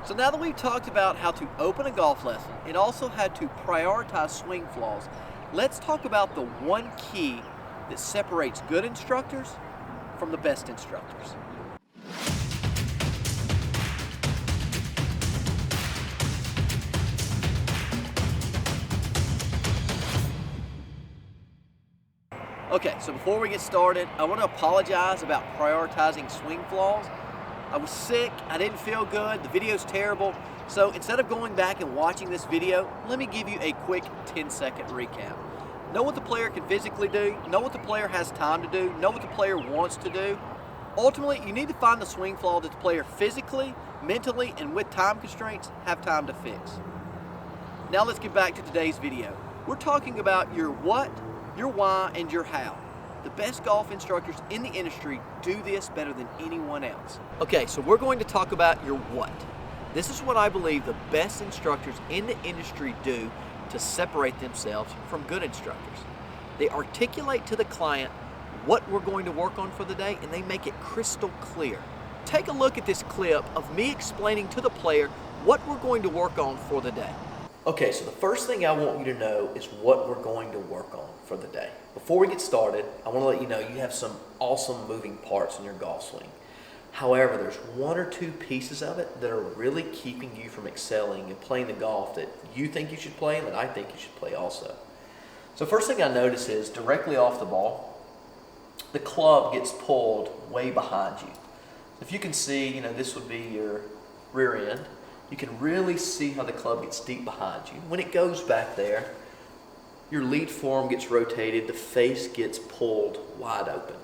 So now that we've talked about how to open a golf lesson and also how to prioritize swing flaws, let's talk about the one key that separates good instructors from the best instructors. Okay, so before we get started, I want to apologize about prioritizing swing flaws. I was sick, I didn't feel good, the video's terrible, so instead of going back and watching this video, let me give you a quick 10-second recap. Know what the player can physically do, know what the player has time to do, know what the player wants to do. Ultimately, you need to find the swing flaw that the player physically, mentally, and with time constraints have time to fix. Now let's get back to today's video. We're talking about your what, your why, and your how. The best golf instructors in the industry do this better than anyone else. Okay, so we're going to talk about your what. This is what I believe the best instructors in the industry do to separate themselves from good instructors. They articulate to the client what we're going to work on for the day, and they make it crystal clear. Take a look at this clip of me explaining to the player what we're going to work on for the day. Okay, so the first thing I want you to know is what we're going to work on for the day. Before we get started, I want to let you know you have some awesome moving parts in your golf swing. However, there's one or two pieces of it that are really keeping you from excelling and playing the golf that you think you should play and that I think you should play also. So first thing I notice is directly off the ball, the club gets pulled way behind you. If you can see, this would be your rear end. You can really see how the club gets deep behind you. When it goes back there, your lead form gets rotated, the face gets pulled wide open.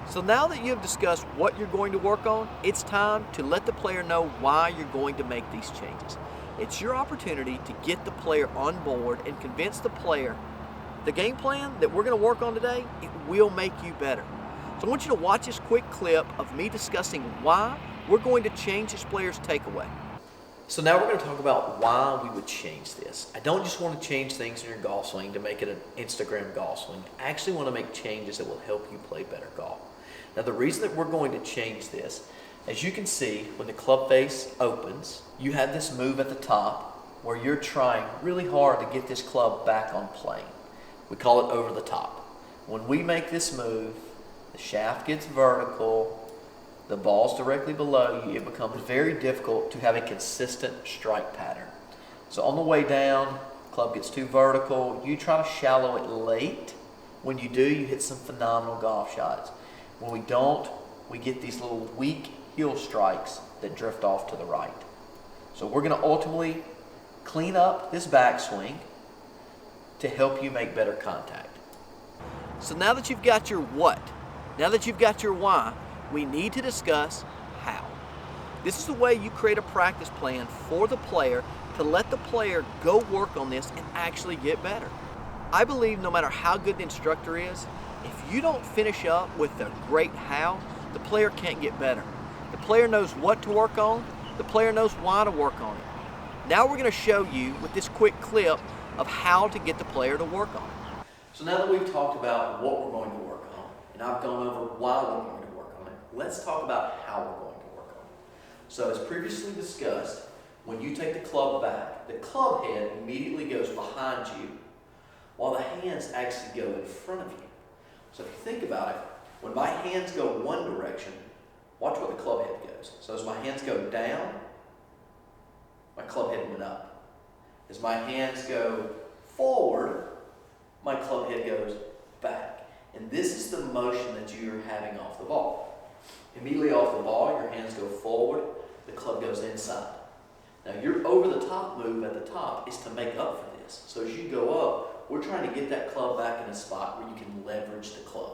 So now that you've discussed what you're going to work on, it's time to let the player know why you're going to make these changes. It's your opportunity to get the player on board and convince the player the game plan that we're going to work on today, it will make you better. So I want you to watch this quick clip of me discussing why we're going to change this player's takeaway. So now we're going to talk about why we would change this. I don't just want to change things in your golf swing to make it an Instagram golf swing. I actually want to make changes that will help you play better golf. Now the reason that we're going to change this, as you can see, when the club face opens, you have this move at the top where you're trying really hard to get this club back on plane. We call it over the top. When we make this move, the shaft gets vertical, the ball's directly below you, it becomes very difficult to have a consistent strike pattern. So on the way down, club gets too vertical, you try to shallow it late. When you do, you hit some phenomenal golf shots. When we don't, we get these little weak heel strikes that drift off to the right. So we're going to ultimately clean up this backswing to help you make better contact. So now that you've got your what, now that you've got your why, we need to discuss how. This is the way you create a practice plan for the player to let the player go work on this and actually get better. I believe no matter how good the instructor is, if you don't finish up with a great how, the player can't get better. The player knows what to work on, the player knows why to work on it. Now we're going to show you with this quick clip of how to get the player to work on it. So now that we've talked about what we're going to work on, and I've gone over why we're going to work on it, let's talk about how we're going to work on it. So as previously discussed, when you take the club back, the club head immediately goes behind you while the hands actually go in front of you. So if you think about it, when my hands go one direction, watch where the club head goes. So as my hands go down, my club head went up. As my hands go forward, my club head goes back. And this is the motion that you're having off the ball. Immediately off the ball, your hands go forward, the club goes inside. Now your over the top move at the top is to make up for this. So as you go up, we're trying to get that club back in a spot where you can leverage the club.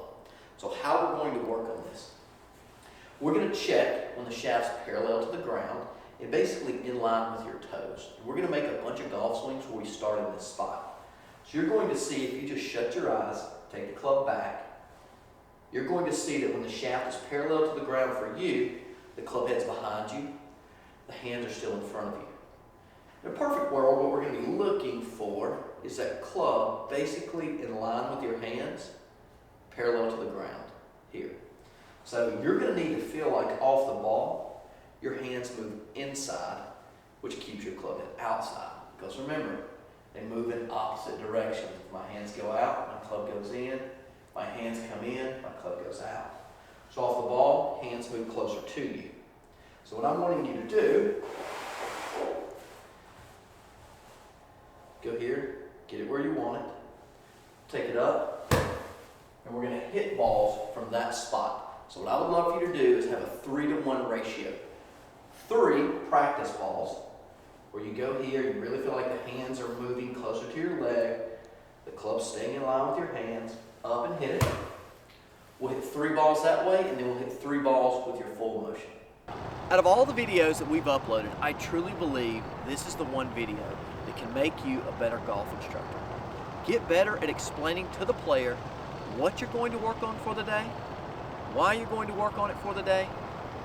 So how we're going to work on this? We're going to check when the shaft's parallel to the ground and basically in line with your toes. We're going to make a bunch of golf swings where we start in this spot. So you're going to see, if you just shut your eyes, take the club back, you're going to see that when the shaft is parallel to the ground for you, the club head's behind you, the hands are still in front of you. In a perfect world, what we're going to be looking for is that club basically in line with your hands, parallel to the ground here. So you're going to need to feel like off the ball, your hands move inside which keeps your club head outside. Because remember, they move in opposite directions. My hands go out, my club goes in. My hands come in, my club goes out. So off the ball, hands move closer to you. So what I'm wanting you to do, go here, get it where you want it, take it up, and we're going to hit balls from that spot. So what I would love for you to do is have a 3-to-1 ratio. 3 practice balls, where you go here, you really feel like the hands are moving closer to your leg, the club's staying in line with your hands, up and hit it. We'll hit 3 balls that way, and then we'll hit 3 balls with your full motion. Out of all the videos that we've uploaded, I truly believe this is the one video that can make you a better golf instructor. Get better at explaining to the player what you're going to work on for the day, why you're going to work on it for the day,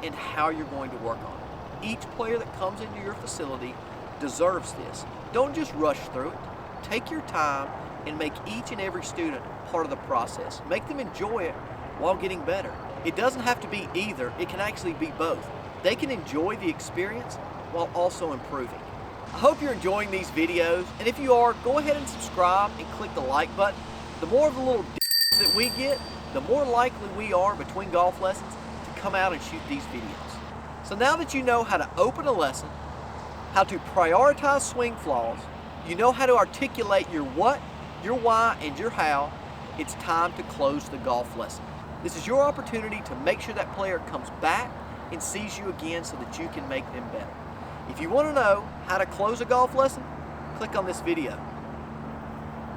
and how you're going to work on it. Each player that comes into your facility deserves this. Don't just rush through it. Take your time and make each and every student part of the process. Make them enjoy it while getting better. It doesn't have to be either, it can actually be both. They can enjoy the experience while also improving. I hope you're enjoying these videos, and if you are, go ahead and subscribe and click the like button. The more of the little that we get, the more likely we are between golf lessons to come out and shoot these videos. So now that you know how to open a lesson, how to prioritize swing flaws, you know how to articulate your what, your why, and your how, it's time to close the golf lesson. This is your opportunity to make sure that player comes back and sees you again so that you can make them better. If you want to know how to close a golf lesson, click on this video.